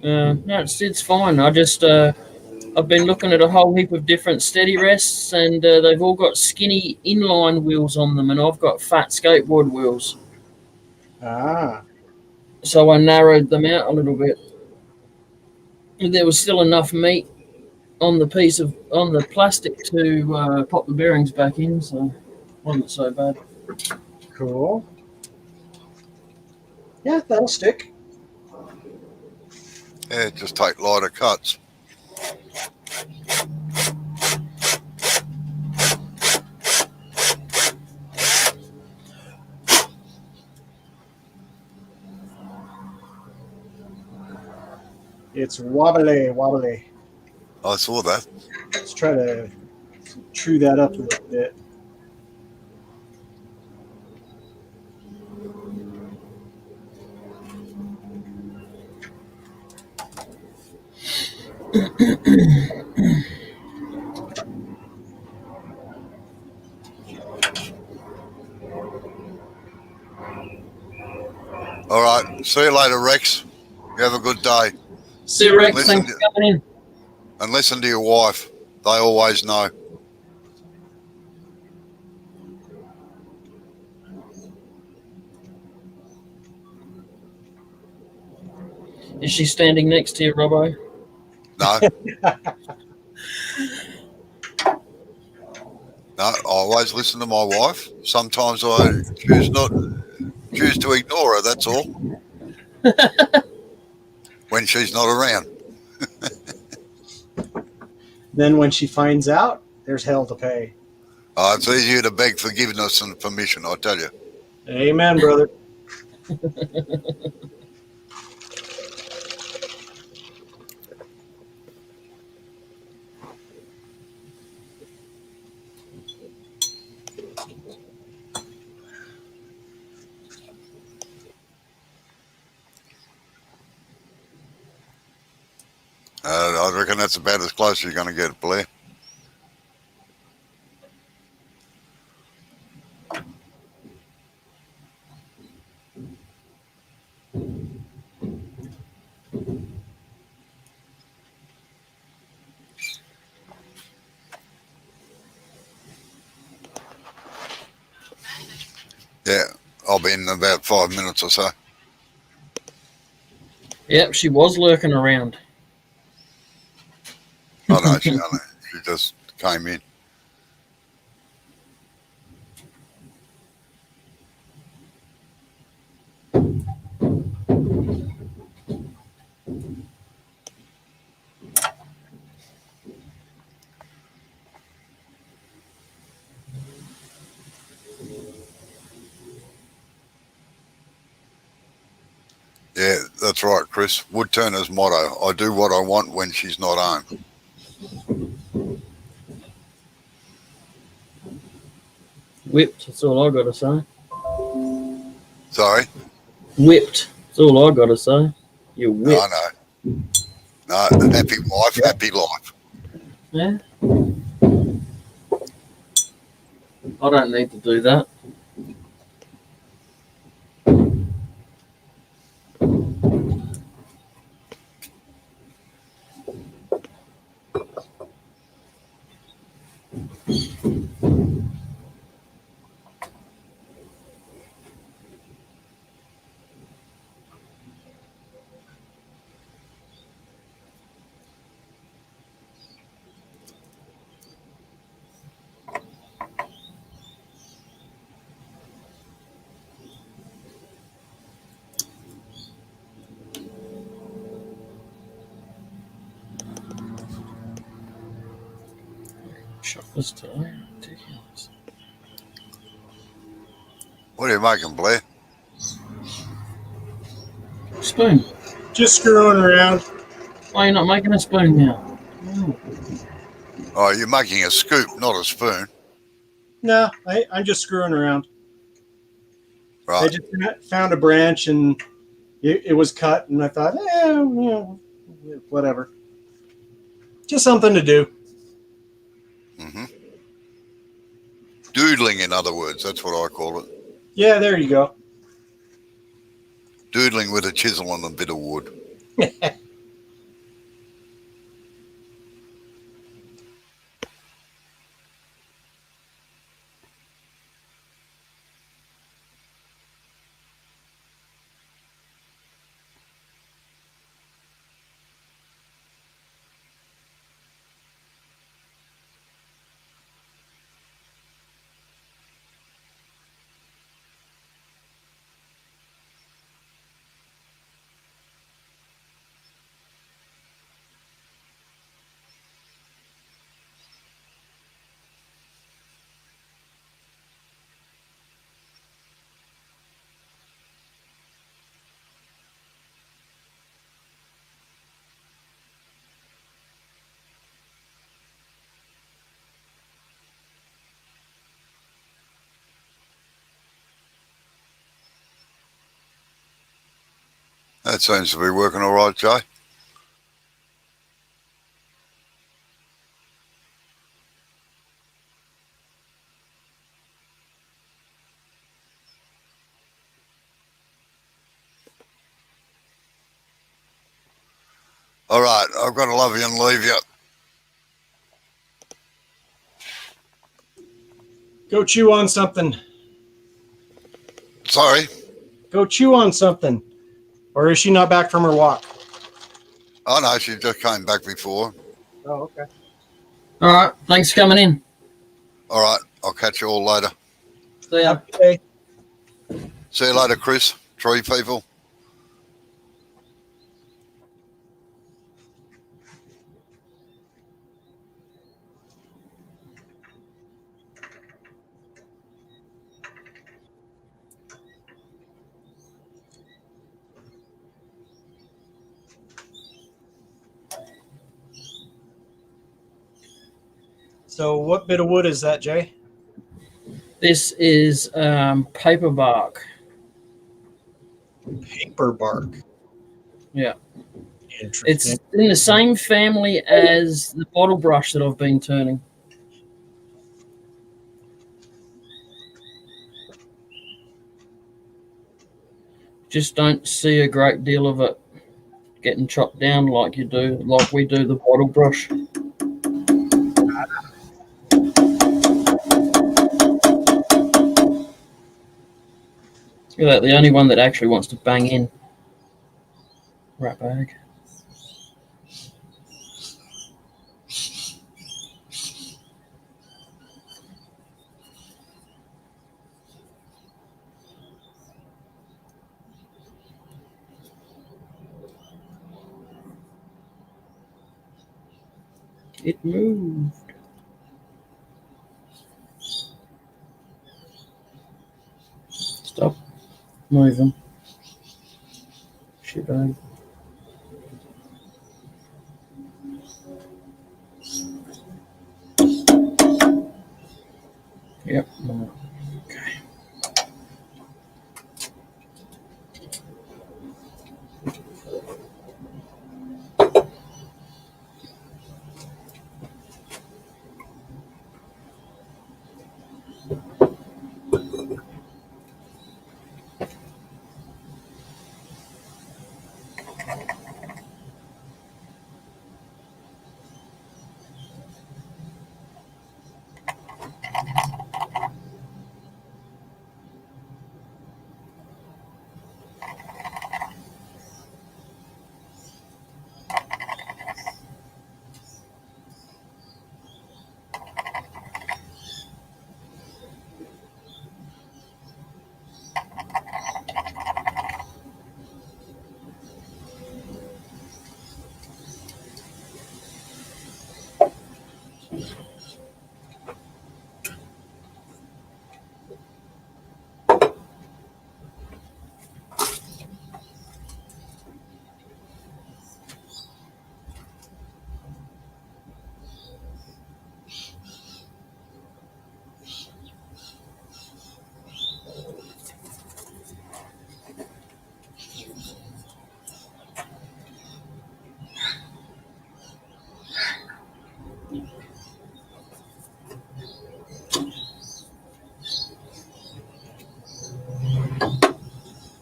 no, it's fine. I just I've been looking at a whole heap of different steady rests, and they've all got skinny inline wheels on them, and I've got fat skateboard wheels. Ah. So I narrowed them out a little bit. There was still enough meat on the plastic to pop the bearings back in, so it wasn't so bad. Cool. Yeah, that'll stick. Yeah, just take lighter cuts. It's wobbly. I saw that. Let's try to chew that up a little bit. All right. See you later, Rex. You have a good day. See you, Rex. Listen Thanks for coming in. And listen to your wife. They always know. Is she standing next to you, Robbo? No. No, I always listen to my wife. Sometimes I choose to ignore her, that's all. When she's not around. Then when she finds out, there's hell to pay. It's easier to beg forgiveness than permission, I tell you. Amen, brother. I reckon that's about as close as you're going to get, Blair. Yeah, I'll be in about 5 minutes or so. Yep, she was lurking around. I know, she just came in. Yeah, that's right, Chris. Wood Turner's motto, I do what I want when she's not home. Whipped, that's all I got to say. Sorry? Whipped, that's all I got to say. You're whipped. I know. No, happy wife, happy life. Yeah. I don't need to do that. Shot this today. Ridiculous. What are you making, Blair? Spoon. Just screwing around. Why are you not making a spoon now? Oh, you're making a scoop, not a spoon. No, I'm just screwing around. I Right. just found a branch and it was cut, and I thought, whatever. Just something to do. Mm-hmm. Doodling, in other words, that's what I call it. Yeah, there you go. Doodling with a chisel and a bit of wood. That seems to be working all right, Jay. All right, I've got to love you and leave you. Go chew on something. Sorry. Go chew on something. Or is she not back from her walk? Oh, no, she just came back before. Oh, okay. All right. Thanks for coming in. All right, I'll catch you all later. See ya. Okay. See you later, Chris. Tree people. So what bit of wood is that, Jay? This is paper bark. Paper bark. Yeah. Interesting. It's in the same family as the bottle brush that I've been turning. Just don't see a great deal of it getting chopped down like we do the bottle brush. Look at that, the only one that actually wants to bang in. Rat bag. It moved. Stop moving. Shitbag. Yep. Okay.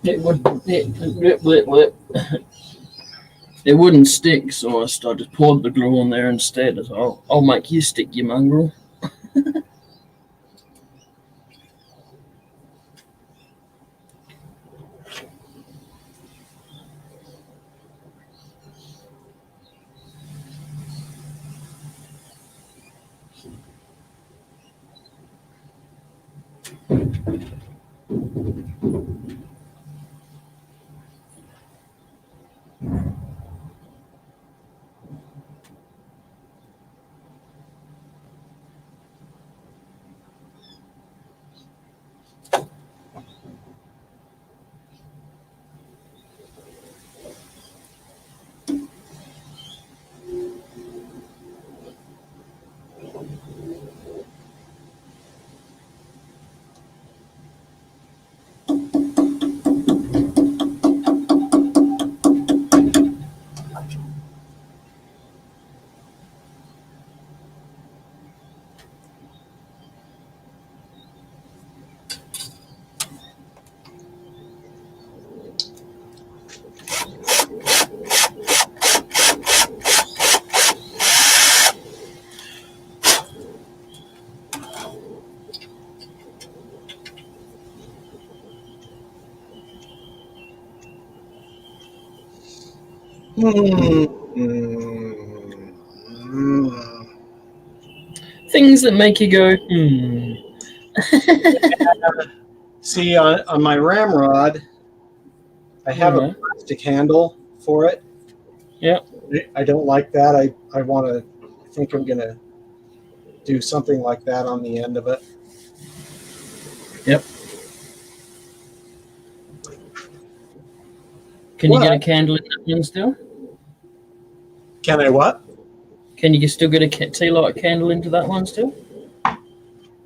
It would it wouldn't stick, so I just poured the glue on there instead. So I'll make you stick, you mongrel. Things that make you go, See, on my ramrod, I have a plastic handle for it. Yeah. I don't like that. I think I'm going to do something like that on the end of it. Yep. Can you get a candle in that one still? Can I what? Can you still get a tea light candle into that one still?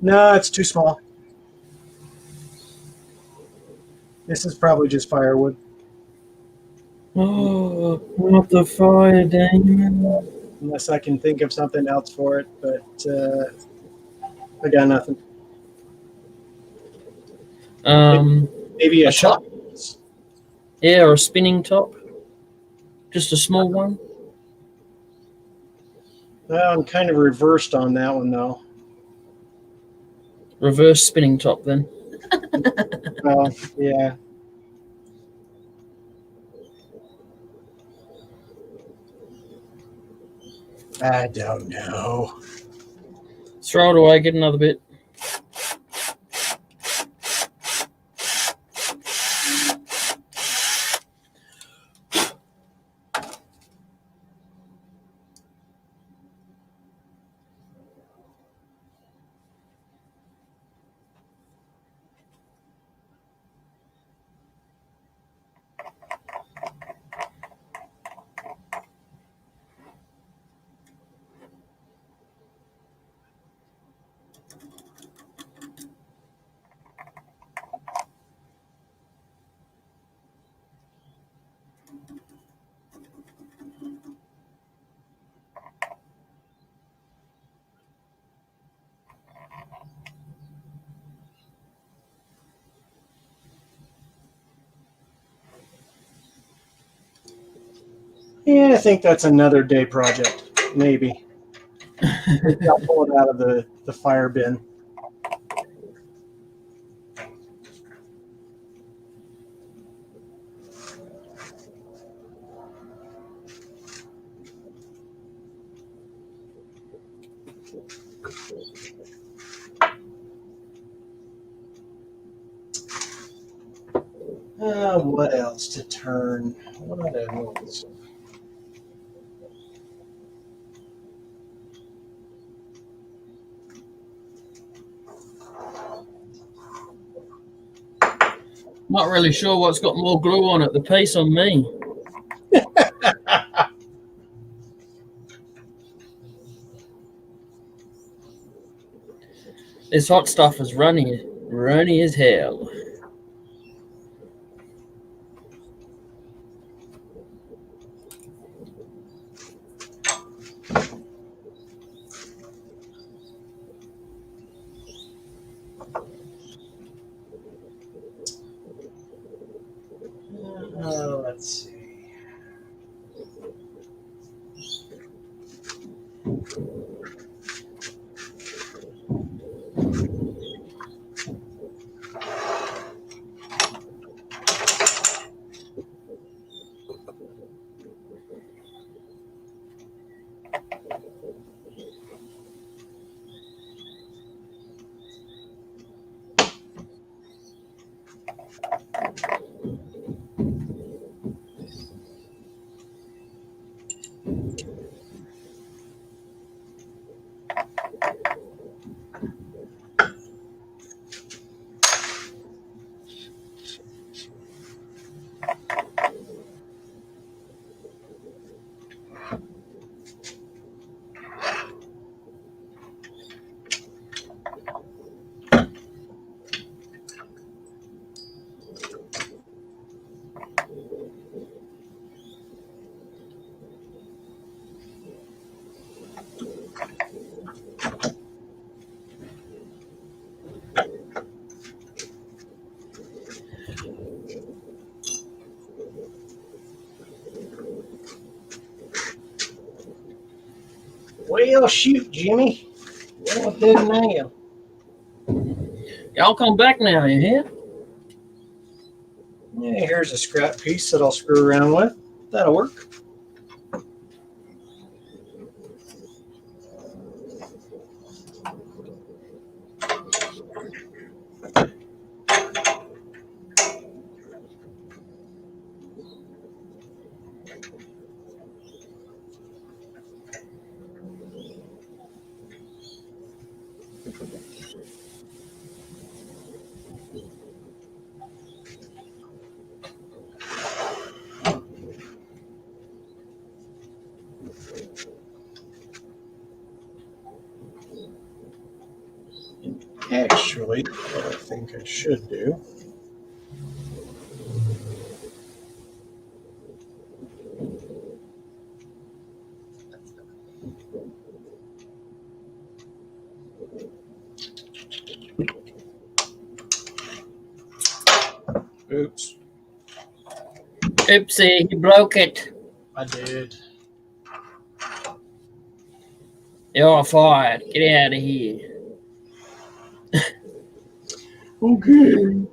No, it's too small. This is probably just firewood. Oh, not the fire, Damon. Unless I can think of something else for it, but I got nothing. Maybe a shot. Yeah, or a spinning top. Just a small one. Well, I'm kind of reversed on that one, though. Reverse spinning top, then. Well, yeah. I don't know. Throw it away, get another bit. Yeah, I think that's another day project. Maybe. I'll pull it out of the fire bin. What else to turn? What else? Not really sure what's got more glue on it, the piece on me. This hot stuff is runny as hell. Well, shoot, Jimmy. What will do now? Y'all come back now, you hear? Yeah, here's a scrap piece that I'll screw around with. That'll work. Actually, what I think I should do. Oops, Oopsie, you broke it. I did. You're fired. Get out of here. Okay.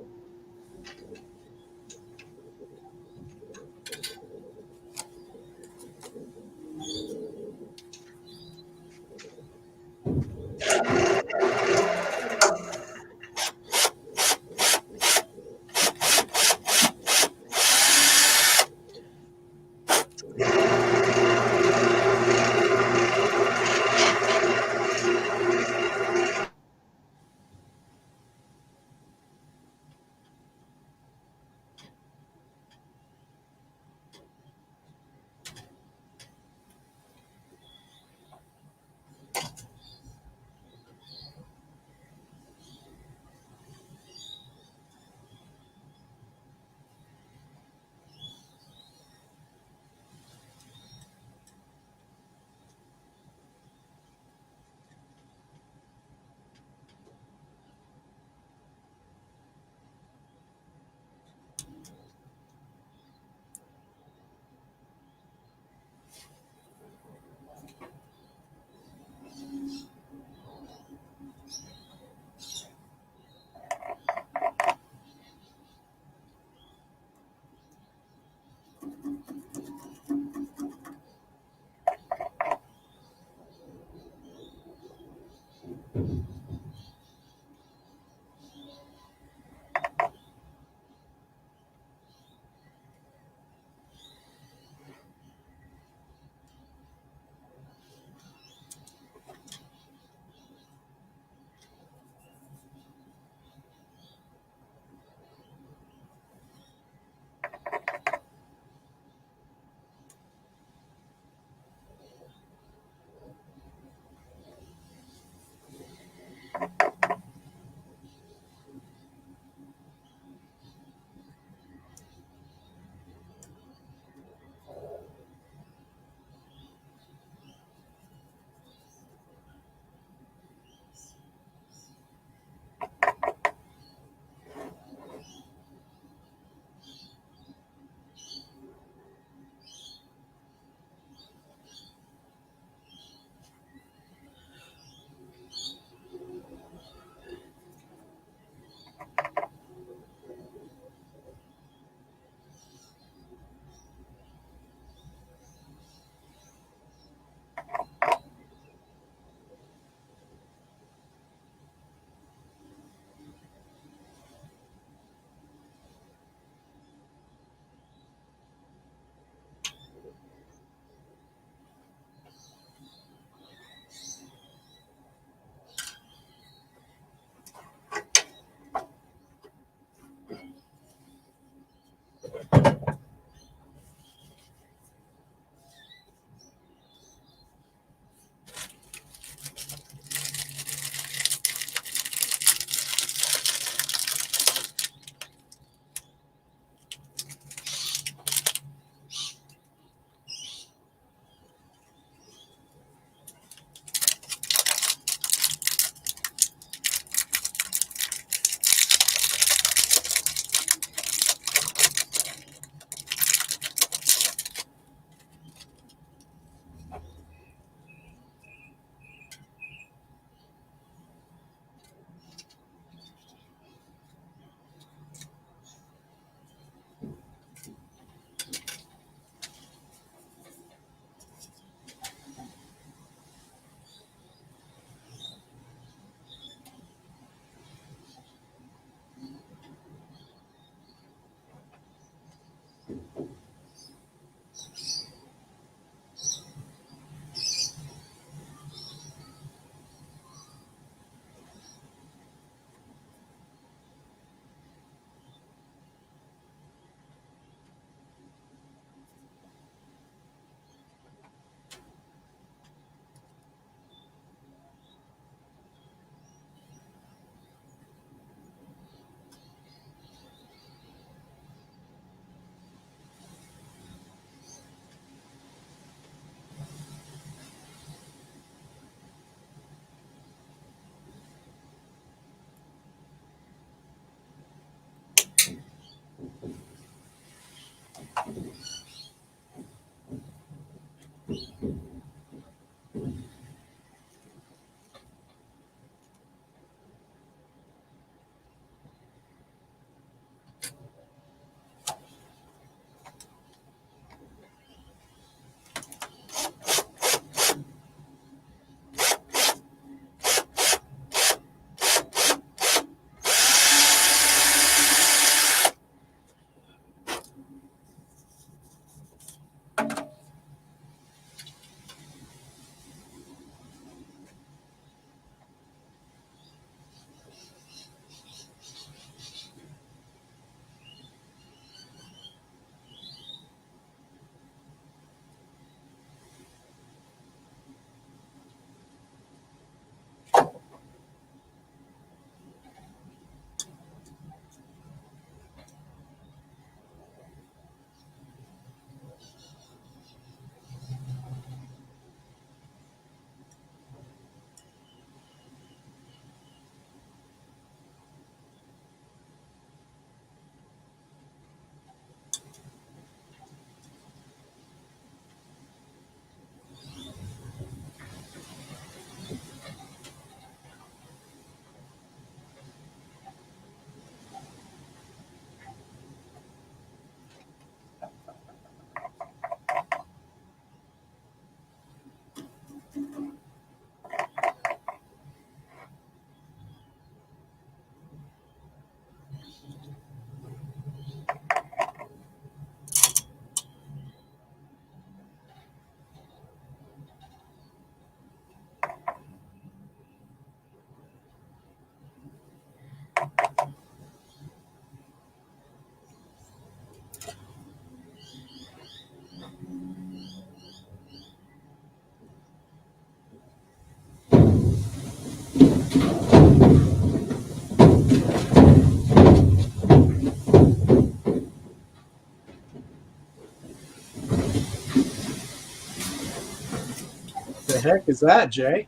The heck is that, Jay?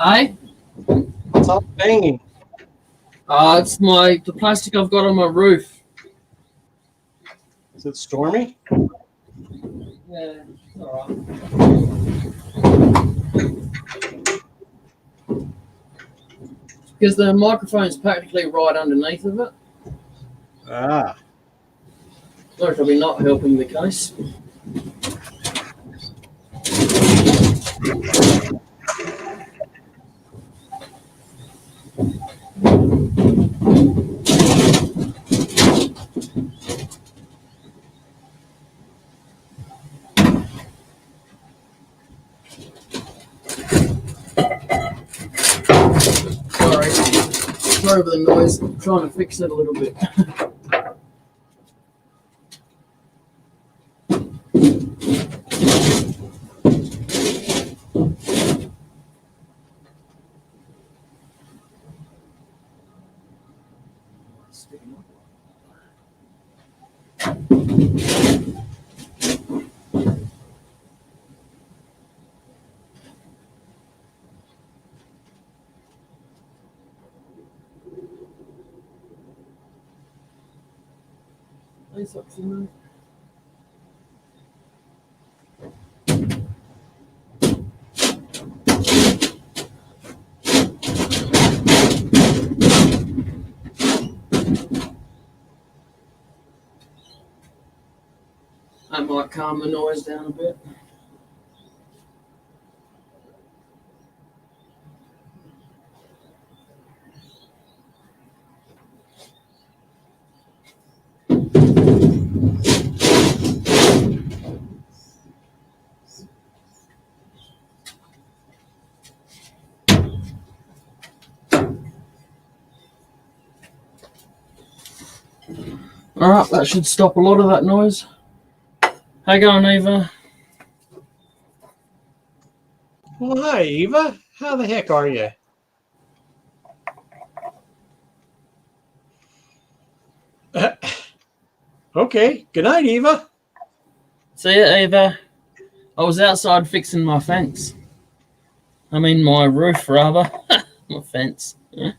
Hey? It's all banging. It's the plastic I've got on my roof. Is it stormy? Yeah, it's all right. Because the microphone's practically right underneath of it. Ah. That's probably not helping the case. Sorry. Sorry for the noise. I'm trying to fix it a little bit. Nice up, Simon. I might calm the noise down a bit. Alright, that should stop a lot of that noise. How you going, Eva? Well, hi, Eva. How the heck are you? Okay. Good night, Eva. See ya, Eva. I was outside fixing my fence. I mean, my roof, rather. My fence. Yeah.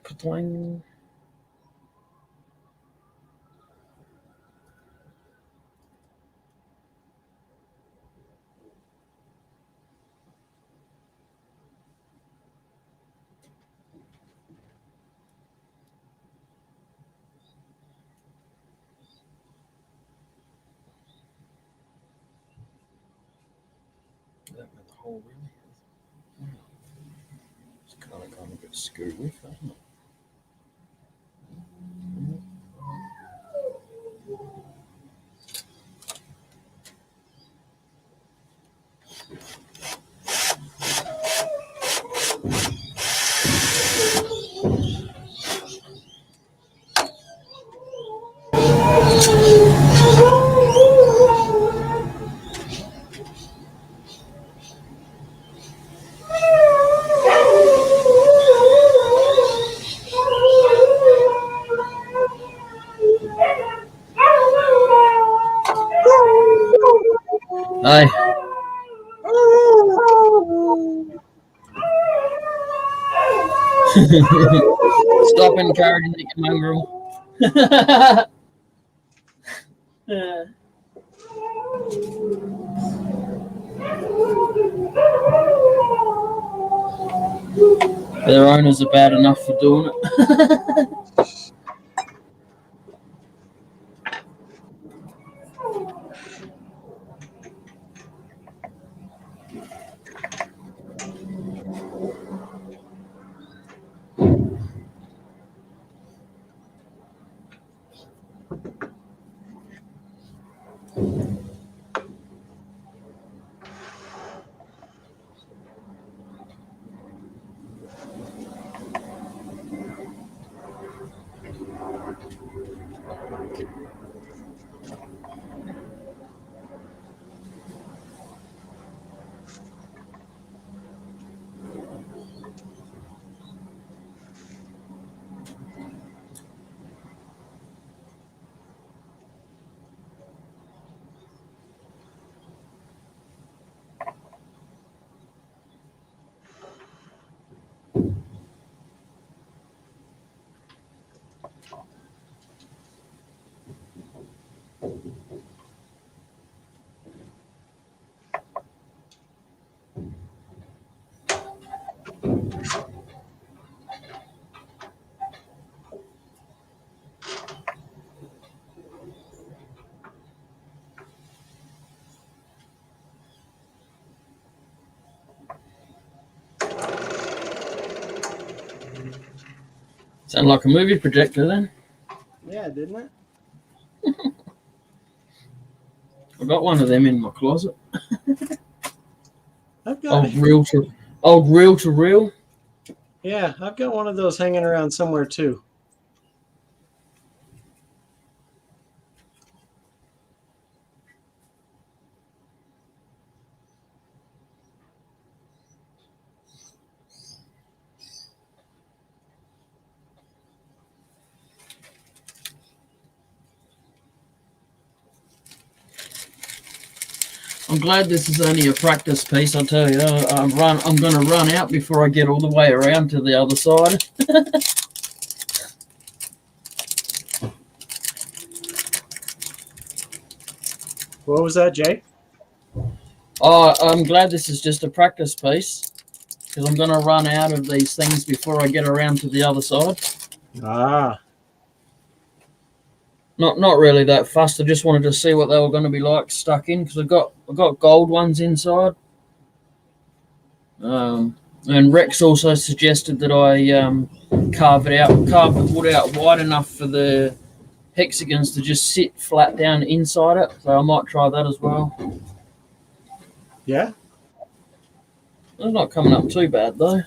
Ka-twang. That went the whole really. It's kind of gone a bit screwy, hasn't it? Hi. Stop encouraging the mongrel. Yeah. Their owners are bad enough for doing it. Sound like a movie projector then. Yeah, didn't it? I've got one of them in my closet. I've got Old reel to reel. Yeah, I've got one of those hanging around somewhere too. I'm glad this is only a practice piece. I tell you, I'm going to run out before I get all the way around to the other side. What was that, Jay? Oh, I'm glad this is just a practice piece because I'm going to run out of these things before I get around to the other side. Ah. Not really that fussed. I just wanted to see what they were going to be like stuck in because I've got gold ones inside. And Rex also suggested that I carve the wood out wide enough for the hexagons to just sit flat down inside it. So I might try that as well. Yeah? It's not coming up too bad though.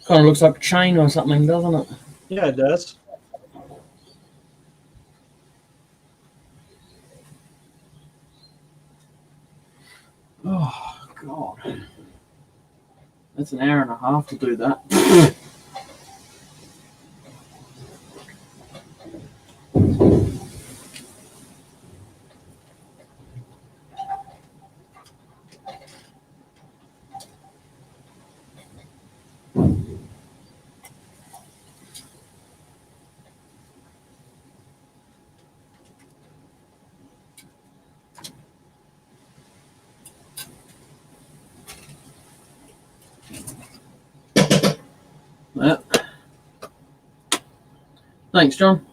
Kind of looks like a chain or something, doesn't it? Yeah, it does. Oh, God. That's an hour and a half to do that. Yeah. Thanks, John.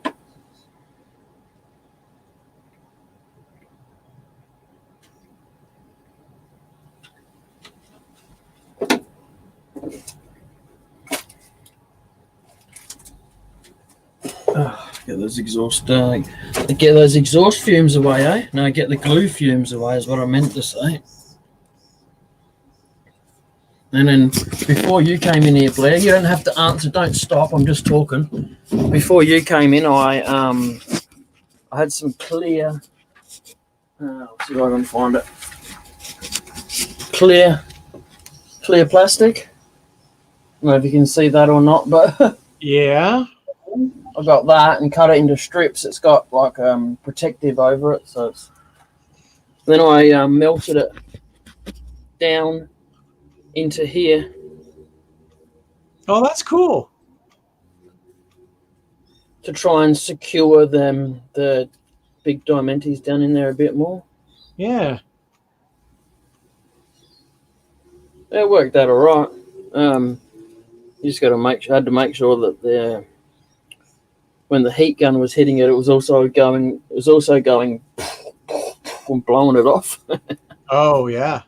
Get those exhaust fumes away, eh? No, get the glue fumes away is what I meant to say. And then before you came in here, Blair, you don't have to answer. Don't stop. I'm just talking. Before you came in, I had some clear. Let's see if I can find it. Clear plastic. I don't know if you can see that or not, but Yeah. I got that and cut it into strips. It's got like protective over it, so it's. Then I melted it down into here. Oh, that's cool. To try and secure the big Diamantes down in there a bit more. Yeah. It worked out all right. You just got to had to make sure that when the heat gun was hitting it, it was also going and blowing it off. Oh yeah.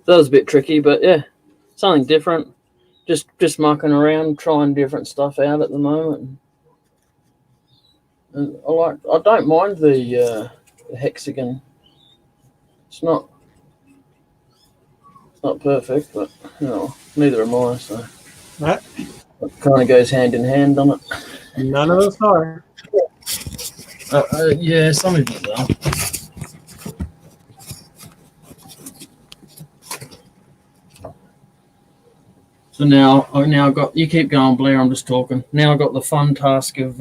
That was a bit tricky, but yeah, something different. Just mucking around, trying different stuff out at the moment. And I don't mind the hexagon. It's not perfect, but neither am I. So That, it kind of goes hand in hand, doesn't it? none of us are. Yeah, some of you are. So now I've got, you keep going, Blair. I'm just talking. Now I've got the fun task of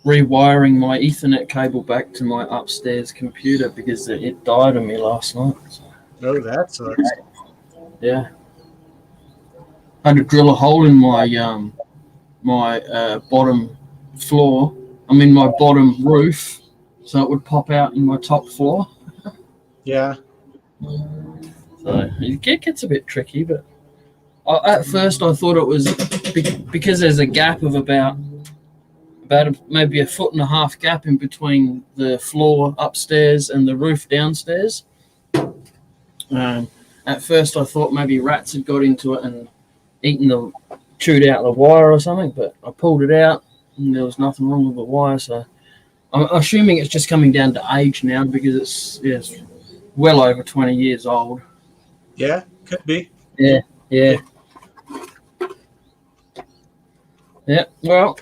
rewiring my Ethernet cable back to my upstairs computer because it died on me last night. So, Oh, that sucks. yeah, I had to drill a hole in my bottom floor. I mean my bottom roof, so it would pop out in my top floor. Yeah. So it gets a bit tricky, but at first I thought it was because there's a gap of about maybe 1.5 foot gap in between the floor upstairs and the roof downstairs. At first I thought maybe rats had got into it and chewed out the wire or something, but I pulled it out and there was nothing wrong with the wire. So I'm assuming it's just coming down to age now because it's well over 20 years old. Yeah, could be. Yeah. Well,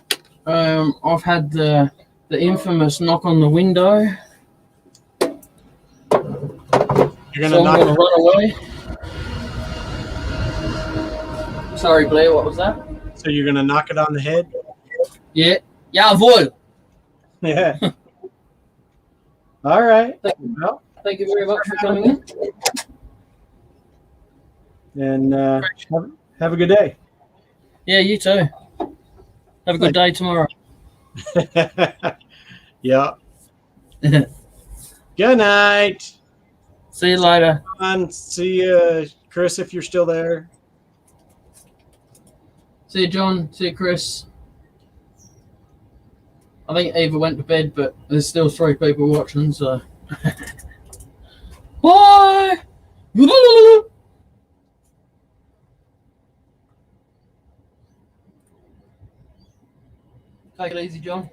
I've had the infamous knock on the window. You're So gonna I'm going to run away. Sorry, Blair, what was that? So you're gonna knock it on the head? Yeah. Jawohl. Yeah. All right. Well, Thank you very much for coming in. and have a good day. Yeah, you too. Have a good day tomorrow. Yeah. Good night. See you later. See you, Chris, if you're still there. See you, John. See you, Chris. I think Eva went to bed, but there's still 3 people watching, so. Bye! Take it easy, John.